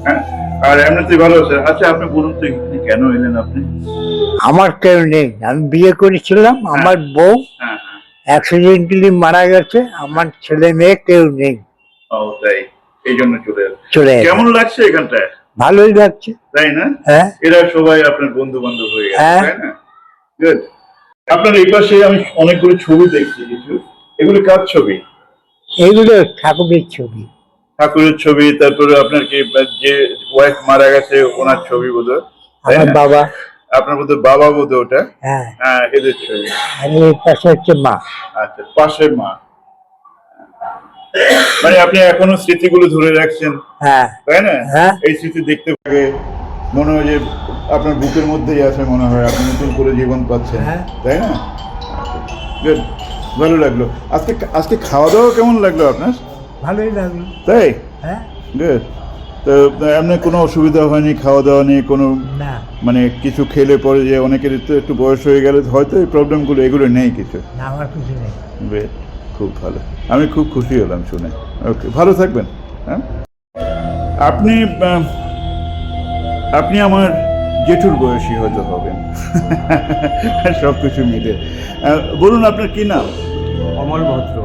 হ্যাঁ, আর এমনিতেই ভালো আছে। আচ্ছা, আপনি বলুন তো এখানে কেন এলেন আপনি? আমার কেউ নেই, আমি বিয়ে করেছিলাম, আমার বউ হ্যাঁ। অ্যাক্সিডেন্টালি মারা গেছে, আমার ছেলে মেয়ে কেউ নেই। ও তাই, এই জন্য চলে এসেছে। কেমন লাগছে এখানটায়? ভালোই লাগছে, তাই না? হ্যাঁ। এরা সবাই আপনার বন্ধু বান্ধব হয়ে গেছে, হ্যাঁ। তাই না? গুড। আপনার এই পাশে আমি অনেকগুলো ছবি দেখছি কিছু, এগুলো কার ছবি? এইগুলো ঠাকুরের ছবি। ঠাকুরের ছবি, তারপরে আপনার কি যে ওয়াইফ মারা গেছে ওনার ছবি বোধহয়, তাই আমার না? বাবা। আপনার বোধহয় বাবা বোধহয় ওটা। হ্যাঁ। হ্যাঁ, এদের ছবি। আর এই পাশে হচ্ছে মা। আচ্ছা, পাশে মা। মানে আপনি এখনো স্মৃতিগুলো ধরে রাখছেন, হ্যাঁ। তাই না? হ্যাঁ। এই স্মৃতি দেখতে পারে মনে হয় যে আপনার বুকের মধ্যেই আছে, মনে হয় আপনি নতুন করে জীবন পাচ্ছেন, হ্যাঁ। তাই না? Good. ভালো লাগলো। আজকে খাওয়া দাওয়া কেমন লাগলো আপনার? ভালোই লাগলো। তাই? হ্যাঁ। গুড। তো এমনি কোনো অসুবিধা হয়নি খাওয়া দাওয়া নিয়ে? কোনো না, মানে কিছু খেলে পরে যে অনেকের তো একটু বয়স হয়ে গেলে হয়তো এই প্রবলেমগুলো এগুলো নেই কিছু? না, আমার কিছু নেই। বেশ, খুব ভালো। আমি খুব খুশি হলাম শুনে। ওকে, ভালো থাকবেন। হ্যাঁ, আপনি আমার জেঠুর বয়সী হয়তো হবেন সব কিছু মিলে। বলুন, আপনার কি নাম? অমর ভদ্র।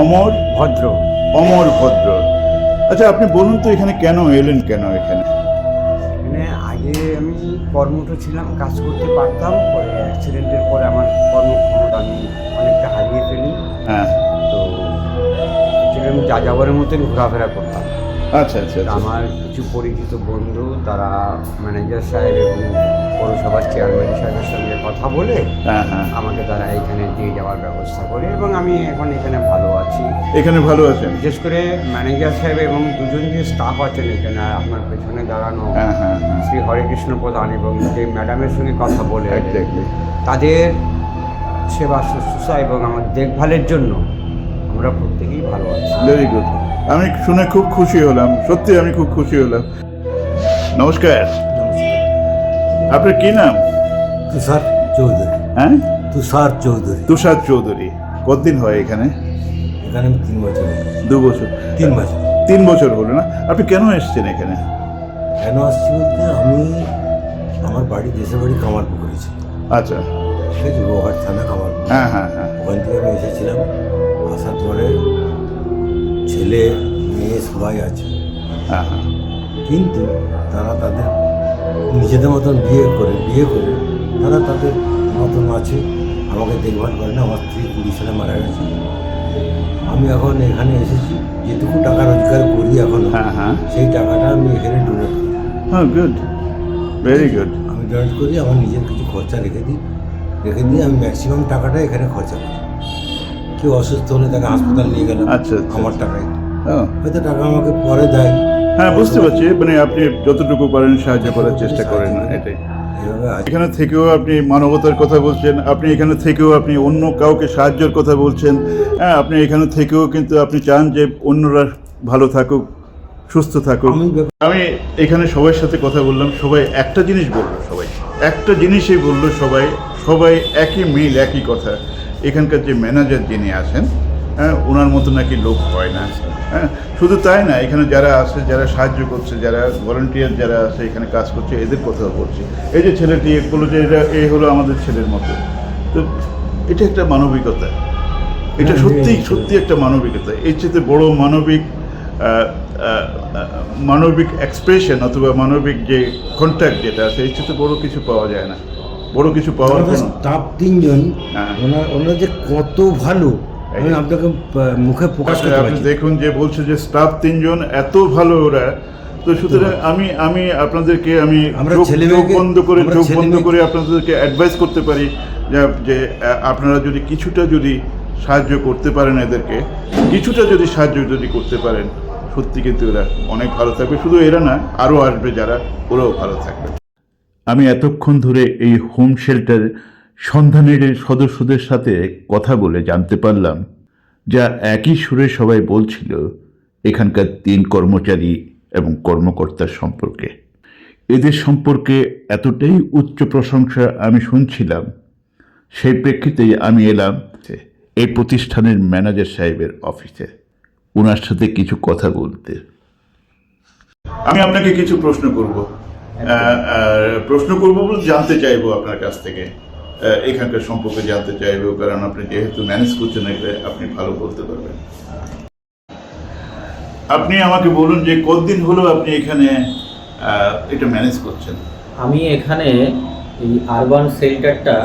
অমর ভদ্র। অমর ভদ্র। আচ্ছা, আপনি বলুন তো এখানে কেন এলেন, কেন এখানে? মানে আগে আমি কর্মঠ ছিলাম, কাজ করতে পারতাম, পরে অ্যাক্সিডেন্টের পরে আমার কর্মক্ষমতা আমি অনেকটা হারিয়ে ফেলি। হ্যাঁ। তো অ্যাকচুয়ালি আমি যাযাবরের মতন ঘোরাফেরা করতাম। আচ্ছা আচ্ছা। আমার কিছু পরিচিত বন্ধু, তারা ম্যানেজার সাহেব এবং পৌরসভার চেয়ারম্যান সাহেবের সঙ্গে কথা বলে আমাকে তারা এখানে দিয়ে যাওয়ার ব্যবস্থা করে, এবং আমি এখন এখানে ভালো আছি। এখানে ভালো আছেন? বিশেষ করে ম্যানেজার সাহেব এবং দুজন যে স্টাফ আছেন এখানে, আপনার পেছনে দাঁড়ানো শ্রী হরেকৃষ্ণ প্রধান এবং যে ম্যাডামের সঙ্গে কথা বলে তাদের সেবা শুশ্রূষা এবং আমার দেখভালের জন্য আমরা প্রত্যেকেই ভালো আছি। Very good. আমি শুনে খুব খুশি হলাম, সত্যি আমি খুব খুশি হলাম। নমস্কার। আপনার কি নাম? তুষার চৌধুরী। হ্যাঁ, তুষার চৌধুরী। তুষার চৌধুরী। কতদিন হয় এখানে? এখানে 3 বছর। 2 বছর? 3 বছর। 3 বছর হলো না? আপনি কেন এসেছেন এখানে? কেন আসছি বলতে, আমি আমার বাড়ি, দেশের বাড়ি কামারপুকুরে ছিল। আচ্ছা। ঠিক আছে, গোঘাট থানা কামারপুকুর। হ্যাঁ হ্যাঁ হ্যাঁ। ওখান থেকে আমি এসেছিলাম। আসার পরে ছেলে মেয়ে সবাই আছে। হ্যাঁ হ্যাঁ। কিন্তু তারা তাদের নিজেদের মতন বিয়ে করে তারা তাদের মতন আছে, আমাকে দেখভাল করে না। আমার স্ত্রী 20 সালে মারা গেছে। আমি এখন এখানে এসেছি, যেটুকু টাকা রোজগার করি এখন, সেই টাকাটা আমি এখানে ডোনেট করি। হ্যাঁ, গুড, ভেরি গুড। আমি ডোনেট করি, আমার নিজের কিছু খরচা রেখে দিই আমি ম্যাক্সিমাম টাকাটা এখানে খরচা করি। কেউ অসুস্থ হলে তাকে হাসপাতাল নিয়ে গেলাম আচ্ছা, আচ্ছা। আমার টাকায়, ও, হয়তো টাকা আমাকে পরে দেয়। হ্যাঁ বুঝতে পারছি, মানে আপনি যতটুকু পারেন সাহায্য করার চেষ্টা করেন, এটাই। এইভাবে আছে। এখানে থেকেও আপনি মানবতার কথা বলছেন, আপনি এখানে থেকেও আপনি অন্য কাউকে সাহায্যের কথা বলছেন। হ্যাঁ, আপনি এখানে থেকেও কিন্তু আপনি চান যে অন্যরা ভালো থাকুক, সুস্থ থাকুক। আমি এখানে সবার সাথে কথা বললাম, সবাই একটা জিনিস বললো, সবাই একটা জিনিসই বললো, সবাই একই মিল, একই কথা। এখানকার যে ম্যানেজার যিনি আছেন, হ্যাঁ, ওনার মতো নাকি লোক হয় না। হ্যাঁ, শুধু তাই না, এখানে যারা আছে, যারা সাহায্য করছে, যারা ভলান্টিয়ার যারা আছে এখানে কাজ করছে, এদের কথাও বলছি। এই যে ছেলেটি বললো যে এই হলো আমাদের ছেলের মতো, তো এটা একটা মানবিকতা, এটা সত্যি একটা মানবিকতা। এর চেয়ে বড় মানবিক এক্সপ্রেশন অথবা মানবিক যে কন্ট্যাক্ট যেটা আছে, এর চেয়ে বড় কিছু পাওয়া যায় না। বড় কিছু পাওয়ার স্টাফ 3 জন, ওনারা যে কত ভালো আমি আপনাকে মুখে প্রকাশ করতে আপনি পারছি। দেখুন যে বলছে যে স্টাফ 3 জন এত ভালো ওরা, তো সুতরাং আমি আপনাদেরকে চোখ বন্ধ করে আপনাদেরকে অ্যাডভাইস করতে পারি যে আপনারা যদি কিছুটা সাহায্য করতে পারেন, এদেরকে কিছুটা সাহায্য করতে পারেন, সত্যি কিন্তু এরা অনেক ভালো থাকবে। শুধু এরা না, আরও আসবে যারা, ওরাও ভালো থাকবে। আমি এতক্ষণ ধরে এই হোম শেল্টার সন্ধানের সদস্যদের সাথে কথা বলে জানতে পারলাম, যা একই সুরে সবাই বলছিল এখানকার 3 কর্মচারী এবং কর্মকর্তার সম্পর্কে। এদের সম্পর্কে এতটাই উচ্চ প্রশংসা আমি শুনছিলাম, সেই প্রেক্ষিতেই আমি এলাম এই প্রতিষ্ঠানের ম্যানেজার সাহেবের অফিসে, ওনার সাথে কিছু কথা বলতে। আমি আপনাকে কিছু প্রশ্ন করব বলে জানতে চাইবো আপনার কাছ থেকে, এখানকার সম্পর্কে জানতে চাইবো, কারণ আপনি যেহেতু ম্যানেজ করছেন এগুলো, আপনি ভালো বলতে পারবেন। আপনি আমাকে বলুন যে কতদিন হলো আপনি এখানে এটা ম্যানেজ করছেন? আমি এখানে এই আরবান শেল্টারটা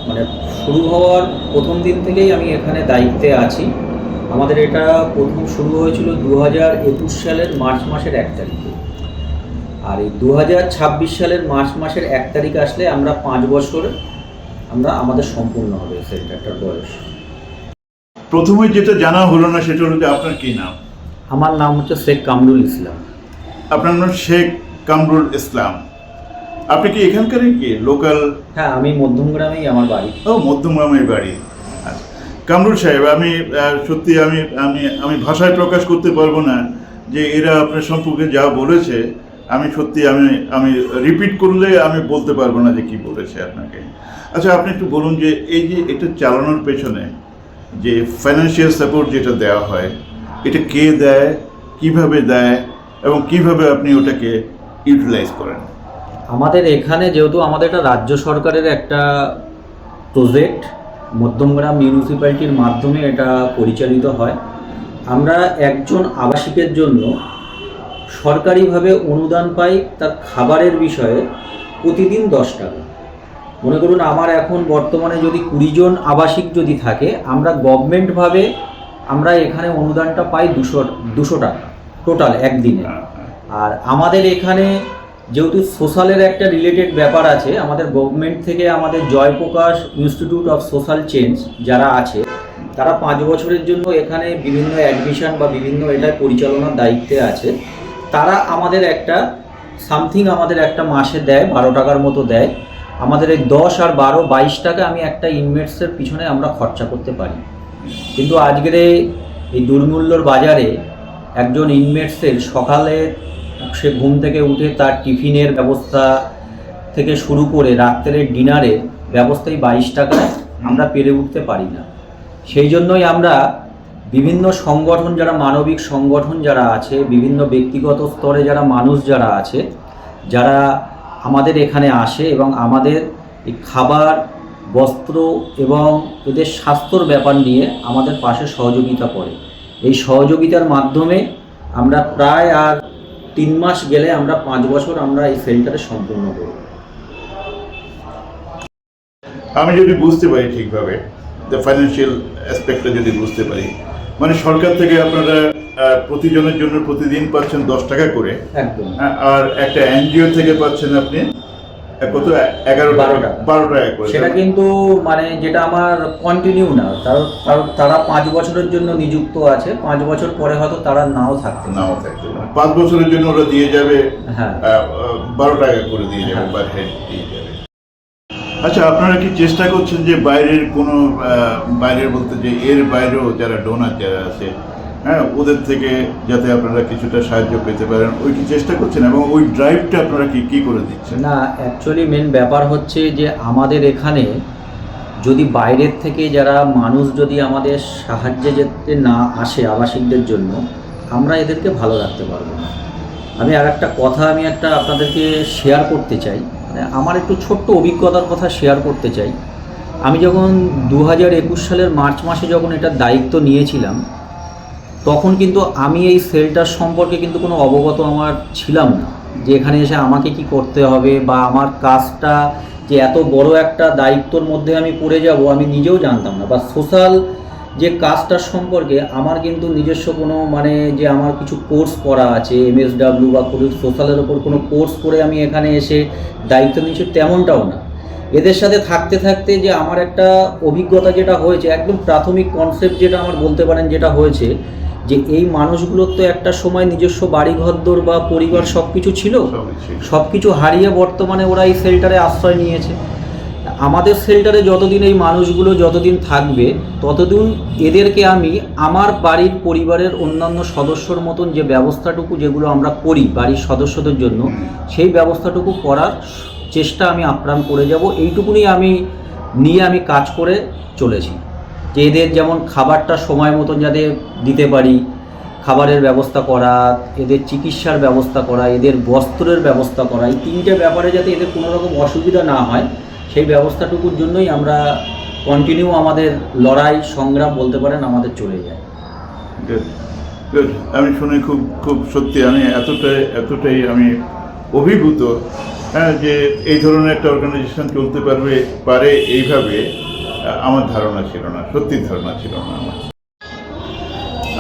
মানে শুরু হওয়ার প্রথম দিন থেকেই আমি এখানে দায়িত্বে আছি। আমাদের এটা প্রথম শুরু হয়েছিল 2021 সালের মার্চ মাসের 1 তারিখে, আর এই 2026 সালের মার্চ মাসের 1 তারিখ আসলে আমরা 5 বছর আমাদের সম্পূর্ণ হবে শেল্টারটার বয়স। প্রথমে যেটা জানা হলো না সেটা হলো যে আপনার কি নাম? আমার নাম হচ্ছে শেখ কামরুল ইসলাম। আপনার নাম শেখ কামরুল ইসলাম। আপনি কি এখানকারই কি লোকাল? হ্যাঁ, আমি মধ্যমগ্রামেই আমার বাড়ি। ও, মধ্যমগ্রামের বাড়ি। আচ্ছা, কামরুল সাহেব, আমি সত্যি আমি ভাষায় প্রকাশ করতে পারবো না যে এরা আপনার সম্পর্কে যা বলেছে। আমি সত্যি আমি রিপিট করলে আমি বলতে পারবো না যে কি বলেছে আপনাকে। আচ্ছা, আপনি একটু বলুন যে এই যে এটা চালানোর পেছনে যে ফাইন্যান্সিয়াল সাপোর্ট যেটা দেওয়া হয়, এটা কে দেয়, কিভাবে দেয়, এবং কিভাবে আপনি ওটাকে ইউটিলাইজ করেন? আমাদের এখানে যেহেতু আমাদের একটা রাজ্য সরকারের একটা প্রজেক্ট মধ্যমগ্রাম মিউনিসিপ্যালিটির মাধ্যমে এটা পরিচালিত হয়, আমরা একজন আবাসিকের জন্য সরকারিভাবে অনুদান পাই তার খাবারের বিষয়ে প্রতিদিন 10 টাকা। মনে করুন আমার এখন বর্তমানে যদি 20 জন আবাসিক যদি থাকে, আমরা গভর্নমেন্টভাবে আমরা এখানে অনুদানটা পাই 200 টাকা টোটাল একদিনে। আর আমাদের এখানে যেহেতু সোশ্যালের একটা রিলেটেড ব্যাপার আছে, আমাদের গভর্নমেন্ট থেকে আমাদের Jayaprakash institute of social change যারা আছে, তারা 5 বছরের জন্য এখানে বিভিন্ন অ্যাডমিশন বা বিভিন্ন এটা পরিচালনার দায়িত্বে আছে। তারা আমাদের একটা আমাদের একটা মাসে দেয় 12 টাকার মতো দেয়। আমাদের এই 10 আর 12 22 টাকা আমি একটা ইনমেটসের পিছনে আমরা খরচা করতে পারি। কিন্তু আজকের এই দুর্মূল্যর বাজারে একজন ইনমেটসের সকালে সে ঘুম থেকে উঠে তার টিফিনের ব্যবস্থা থেকে শুরু করে রাত্রের ডিনারের ব্যবস্থাই 22 টাকায় আমরা পেরে উঠতে পারি না। সেই জন্যই আমরা বিভিন্ন সংগঠন, যারা মানবিক সংগঠন যারা আছে, বিভিন্ন ব্যক্তিগত স্তরে যারা মানুষ যারা আছে, যারা আমাদের এখানে আসে এবং আমাদের এই খাবার, বস্ত্র এবং এদের স্বাস্থ্যর ব্যাপার নিয়ে আমাদের পাশে সহযোগিতা করে। এই সহযোগিতার মাধ্যমে আমরা প্রায় আর 3 মাস গেলে আমরা 5 বছর আমরা এই শেল্টারে সম্পূর্ণ করব। আমি যদি বুঝতে পারি ঠিকভাবে, দ্য ফাইন্যান্সিয়াল অ্যাসপেক্টটা যদি বুঝতে পারি, মানে সরকার থেকে আপনারা প্রতিজনের জন্য প্রতিদিন পাচ্ছেন 10 টাকা করে, একদম। আর একটা এনজিও থেকে পাচ্ছেন আপনি কত 11 টাকা 12 টাকা করে সেটা কিন্তু মানে যেটা আমার কন্টিনিউ না, তারা 5 বছরের জন্য নিযুক্ত আছে, 5 বছর পরে হয়তো তারা নাও থাকতে 5 বছরের জন্য ওরা দিয়ে যাবে। হ্যাঁ, 12 টাকা করে দিয়ে যাবে, পার হেড দিয়ে যাবে। আচ্ছা, আপনারা কি চেষ্টা করছেন যে বাইরের কোনো বাইরের বলতে যে এর বাইরেও যারা ডোনার যারা আছে, হ্যাঁ, ওদের থেকে যাতে আপনারা কিছুটা সাহায্য পেতে পারেন, ওই কি চেষ্টা করছেন এবং ওই ড্রাইভটা আপনারা কি করে দিচ্ছেন? না, অ্যাকচুয়ালি মেন ব্যাপার হচ্ছে যে আমাদের এখানে যদি বাইরের থেকে যারা মানুষ যদি আমাদের সাহায্যে যেতে না আসে আবাসিকদের জন্য, আমরা এদেরকে ভালো রাখতে পারবো না। আমি আর একটা কথা আপনাদেরকে শেয়ার করতে চাই, মানে আমার একটু ছোট্ট অভিজ্ঞতার কথা শেয়ার করতে চাই। আমি যখন 2021 সালের মার্চ মাসে যখন এটার দায়িত্ব নিয়েছিলাম, তখন কিন্তু আমি এই সেলটার সম্পর্কে কিন্তু কোনো অবগত আমার ছিলাম না, যে এখানে এসে আমাকে কি করতে হবে বা আমার কাজটা যে এত বড় একটা দায়িত্বর মধ্যে আমি পড়ে যাব আমি নিজেও জানতাম না। বা সোশ্যাল যে কাজটার সম্পর্কে আমার কিন্তু নিজস্ব কোনো মানে যে আমার কিছু কোর্স করা আছে, MSW বা কোনো সোশ্যালের ওপর কোনো কোর্স করে আমি এখানে এসে দায়িত্ব নিয়েছি তেমনটাও না। এদের সাথে থাকতে থাকতে যে আমার একটা অভিজ্ঞতা যেটা হয়েছে, একদম প্রাথমিক কনসেপ্ট যেটা আমার বলতে পারেন যেটা হয়েছে, যে এই মানুষগুলোর তো একটা সময় নিজস্ব বাড়িঘরদোর বা পরিবার সব কিছু ছিল, সব কিছু হারিয়ে বর্তমানে ওরা এই শেল্টারে আশ্রয় নিয়েছে। আমাদের শেল্টারে যতদিন এই মানুষগুলো যতদিন থাকবে, ততদিন এদেরকে আমি আমার বাড়ির পরিবারের অন্যান্য সদস্যর মতন যে ব্যবস্থাটুকু যেগুলো আমরা করি বাড়ির সদস্যদের জন্য, সেই ব্যবস্থাটুকু করার চেষ্টা আমি আপ্রাণ করে যাব। এইটুকুনি আমি নিয়ে আমি কাজ করে চলেছি, যে এদের যেমন খাবারটা সময় মতন যাতে দিতে পারি, খাবারের ব্যবস্থা করা, এদের চিকিৎসার ব্যবস্থা করা, এদের বস্ত্রের ব্যবস্থা করা, এই 3টে ব্যাপারে যাতে এদের কোনো রকম অসুবিধা না হয়, সেই ব্যবস্থাটুকুর জন্যই আমরা কন্টিনিউ আমাদের লড়াই সংগ্রাম বলতে পারেন আমাদের চলে যায়। আমি শুনে খুব সত্যি আমি এতটাই আমি অভিভূত, হ্যাঁ, যে এই ধরনের একটা অর্গানাইজেশন চলতে পারে এইভাবে আমার ধারণা ছিল না, সত্যি ধারণা ছিল না আমার।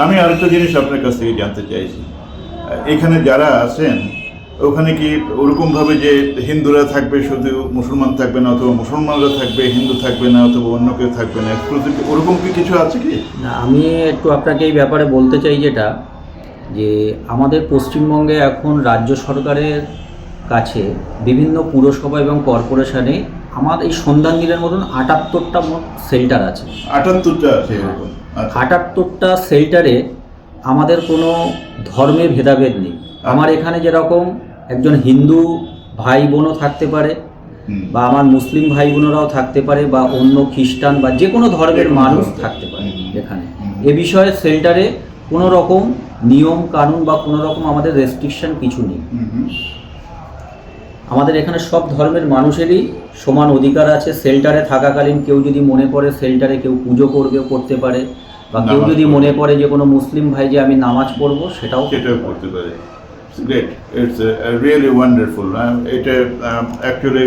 আমি আরেকটা জিনিস আপনার কাছ থেকে জানতে চাইছি, এখানে যারা আছেন ওখানে কি ওরকমভাবে যে হিন্দুরা থাকবে শুধু, মুসলমান থাকবে না, অথবা মুসলমানরা থাকবে হিন্দু থাকবে না, অথবা অন্য কেউ থাকবে না, ওরকম কি কিছু আছে কি? না, আমি একটু আপনাকে এই ব্যাপারে বলতে চাই যেটা, যে আমাদের পশ্চিমবঙ্গে এখন রাজ্য সরকারের কাছে বিভিন্ন পুরসভা এবং কর্পোরেশনে আমার এই সন্ধানগিরের মতন 78টা মোট শেল্টার আছে। 78টা আছে? 78টা শেল্টারে আমাদের কোনো ধর্মে ভেদাভেদ নেই। আমার এখানে যেরকম একজন হিন্দু ভাই বোনও থাকতে পারে, বা আমার মুসলিম ভাই বোনেরাও থাকতে পারে, বা অন্য খ্রিস্টান বা যে কোনো ধর্মের মানুষ থাকতে পারে এখানে। এ বিষয়ে শেল্টারে কোনো রকম নিয়ম কানুন বা কোনো রকম আমাদের রেস্ট্রিকশন কিছু নেই। আমাদের এখানে সব ধর্মের মানুষেরই সমান অধিকার আছে। শেল্টারে থাকাকালীন কেউ যদি মনে করে শেল্টারে কেউ পুজো করতে পারে, বা কেউ যদি মনে করে যে কোনো মুসলিম ভাই যে আমি নামাজ পড়বো সেটাও করতে পারে। Great, it's really wonderful. এটা অ্যাকচুয়ালি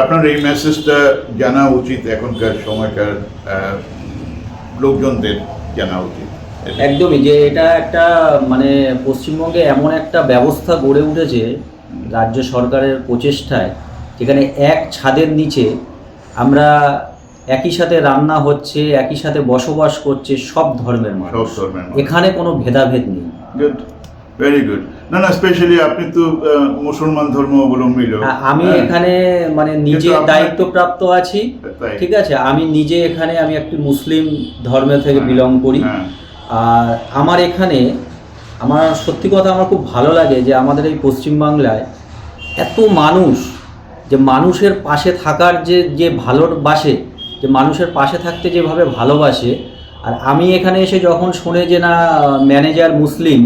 আপনার এই মেসেজটা জানা উচিত, এখনকার সময়কার লোকজনদের জানা উচিত একদমই, যে এটা একটা মানে পশ্চিমবঙ্গে এমন একটা ব্যবস্থা গড়ে উঠেছে রাজ্য সরকারের প্রচেষ্টায়, যেখানে এক ছাদের নিচে আমরা একই সাথে রান্না হচ্ছে, একই সাথে বসবাস করছে সব ধর্মের মানুষ, এখানে কোনো ভেদাভেদ নেই। Good, very good. না, স্পেশালি আপনি তো মুসলমান ধর্মাবলম্বী লোক। আমি এখানে মানে নিজে দায়িত্বপ্রাপ্ত আছি, ঠিক আছে। আমি নিজে এখানে আমি একটি মুসলিম ধর্মের থেকে বিলং করি। আর আমার এখানে আমার সত্যি কথা আমার খুব ভালো লাগে যে আমাদের এই পশ্চিমবাংলায় এত মানুষ, যে মানুষের পাশে থাকার যে ভালোবাসে, যে মানুষের পাশে থাকতে যেভাবে ভালোবাসে। আর আমি এখানে এসে যখন শুনে যে না ম্যানেজার মুসলিম,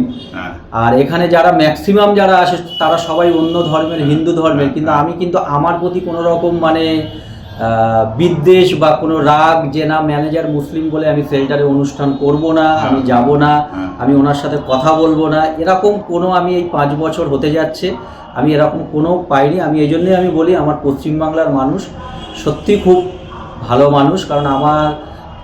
আর এখানে যারা ম্যাক্সিমাম যারা আসে তারা সবাই অন্য ধর্মের, হিন্দু ধর্মের, কিন্তু আমি কিন্তু আমার প্রতি কোনো রকম মানে বিদ্বেষ বা কোনো রাগ যে না ম্যানেজার মুসলিম বলে আমি শেল্টারে অনুষ্ঠান করব না, আমি যাব না, আমি ওনার সাথে কথা বলবো না, এরকম কোনো আমি এই 5 বছর হতে যাচ্ছে আমি এরকম কোনো পাইনি। আমি এই জন্যই আমি বলি আমার পশ্চিমবাংলার মানুষ সত্যি খুব ভালো মানুষ, কারণ আমার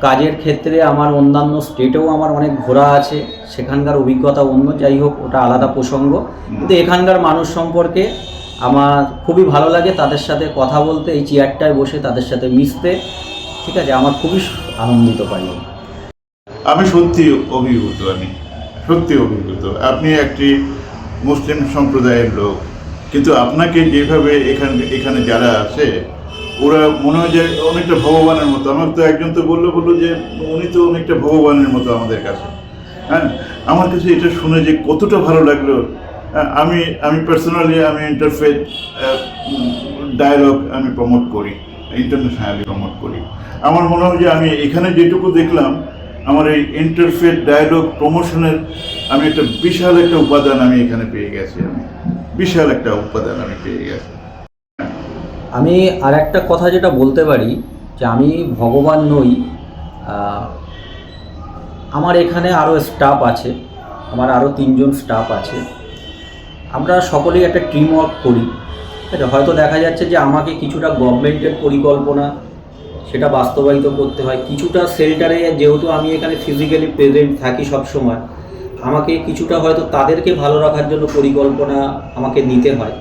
কাজের ক্ষেত্রে আমার অন্যান্য স্টেটেও আমার অনেক ঘোরা আছে, সেখানকার অভিজ্ঞতা অন্য, যাই হোক ওটা আলাদা প্রসঙ্গ। কিন্তু এখানকার মানুষ সম্পর্কে আমার খুবই ভালো লাগে তাদের সাথে কথা বলতে, এই চেয়ারটায় বসে তাদের সাথে মিশতে। ঠিক আছে, আমার খুবই আনন্দিত পাই। আমি সত্যি অভিভূত, আমি সত্যি অভিভূত। আপনি একটি মুসলিম সম্প্রদায়ের লোক, কিন্তু আপনাকে যেভাবে এখানে যারা আছে ওরা মনে হয় যে অনেকটা ভগবানের মতো। আমার তো একজন তো বললো যে উনি তো অনেকটা ভগবানের মতো আমাদের কাছে। হ্যাঁ, আমার কাছে এটা শুনে যে কতটা ভালো লাগলো। আমি পার্সোনালি আমি ইন্টারফেথ ডায়ালগ আমি প্রমোট করি, ইন্টারন্যাশনালি প্রমোট করি। আমার মনে হয় যে আমি এখানে যেটুকু দেখলাম, আমার এই ইন্টারফেথ ডায়ালগ প্রমোশনের আমি একটা বিশাল একটা উপাদান আমি এখানে পেয়ে গেছি। আমি বিশাল একটা উপাদান আমি পেয়ে গেছি। আমি আর একটা কথা যেটা বলতে পারি যে আমি ভগবান নই। আমার এখানে আরও স্টাফ আছে, আমার আরও 3 জন স্টাফ আছে। আমরা সকলেই একটা টিম ওয়ার্ক করি। ঠিক আছে, হয়তো দেখা যাচ্ছে যে আমাকে কিছুটা গভর্নমেন্টের পরিকল্পনা সেটা বাস্তবায়িত করতে হয়, কিছুটা শেল্টারে যেহেতু আমি এখানে ফিজিক্যালি প্রেজেন্ট থাকি সব সময়, আমাকে কিছুটা হয়তো তাদেরকে ভালো রাখার জন্য পরিকল্পনা আমাকে নিতে হয়।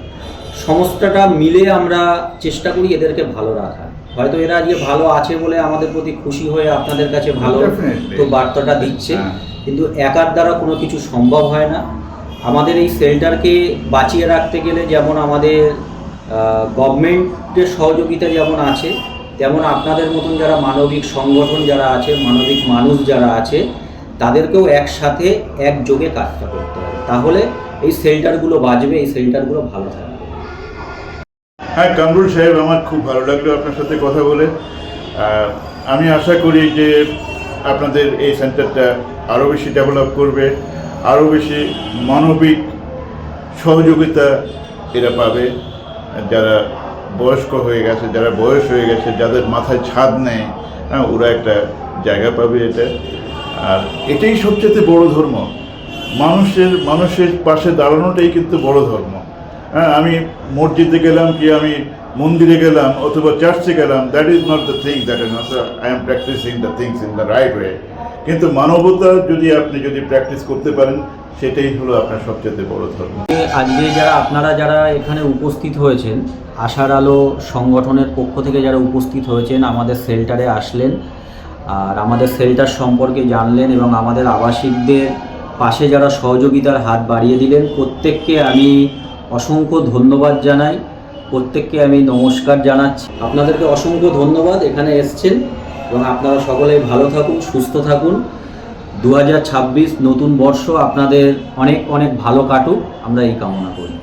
সমস্তটা মিলে আমরা চেষ্টা করি এদেরকে ভালো রাখার। হয়তো এরা আজকে ভালো আছে বলে আমাদের প্রতি খুশি হয়ে আপনাদের কাছে ভালো তো বার্তাটা দিচ্ছে, কিন্তু একার দ্বারা কোনো কিছু সম্ভব হয় না। আমাদের এই শেল্টারকে বাঁচিয়ে রাখতে গেলে যেমন আমাদের গভর্নমেন্টের সহযোগিতা যেমন আছে, তেমন আপনাদের মতন যারা মানবিক সংগঠন যারা আছে, মানবিক মানুষ যারা আছে, তাদেরকেও একসাথে একযোগে কাজটা করতে হবে। তাহলে এই শেল্টারগুলো বাঁচবে, এই শেল্টারগুলো ভালো থাকবে। হ্যাঁ কামরুল সাহেব, আমার খুব ভালো লাগলো আপনার সাথে কথা বলে। আমি আশা করি যে আপনাদের এই সেন্টারটা আরও বেশি ডেভেলপ করবে, আরও বেশি মানবিক সহযোগিতা এরা পাবে। যারা বয়স্ক হয়ে গেছে, যারা বয়স হয়ে গেছে, যাদের মাথায় ছাদ নেই, হ্যাঁ, ওরা একটা জায়গা পাবে এটা। আর এটাই সবচেয়ে বড় ধর্ম। মানুষের পাশে দাঁড়ানোটাই কিন্তু বড় ধর্ম। হ্যাঁ, আমি মসজিদে গেলাম কি আমি মন্দিরে গেলাম অথবা চার্চে গেলাম, that is not the thing that I am practising the things in the right way. কিন্তু মানবতা আপনি যদি প্র্যাকটিস করতে পারেন, সেটাই হলো আপনার সবচেয়ে বড় ধর্ম। আজকে আপনারা যারা এখানে উপস্থিত হয়েছেন, আশার আলো সংগঠনের পক্ষ থেকে যারা উপস্থিত হয়েছেন, আমাদের শেল্টারে আসলেন আর আমাদের শেল্টার সম্পর্কে জানলেন এবং আমাদের আবাসিকদের পাশে যারা সহযোগিতার হাত বাড়িয়ে দিলেন, প্রত্যেককে আমি অসংখ্য ধন্যবাদ জানাই, প্রত্যেককে আমি নমস্কার জানাচ্ছি। আপনাদেরকে অসংখ্য ধন্যবাদ এখানে এসছেন এবং আপনারা সকলেই ভালো থাকুন, সুস্থ থাকুন। 2026 নতুন বর্ষ আপনাদের অনেক অনেক ভালো কাটুক, আমরা এই কামনা করি।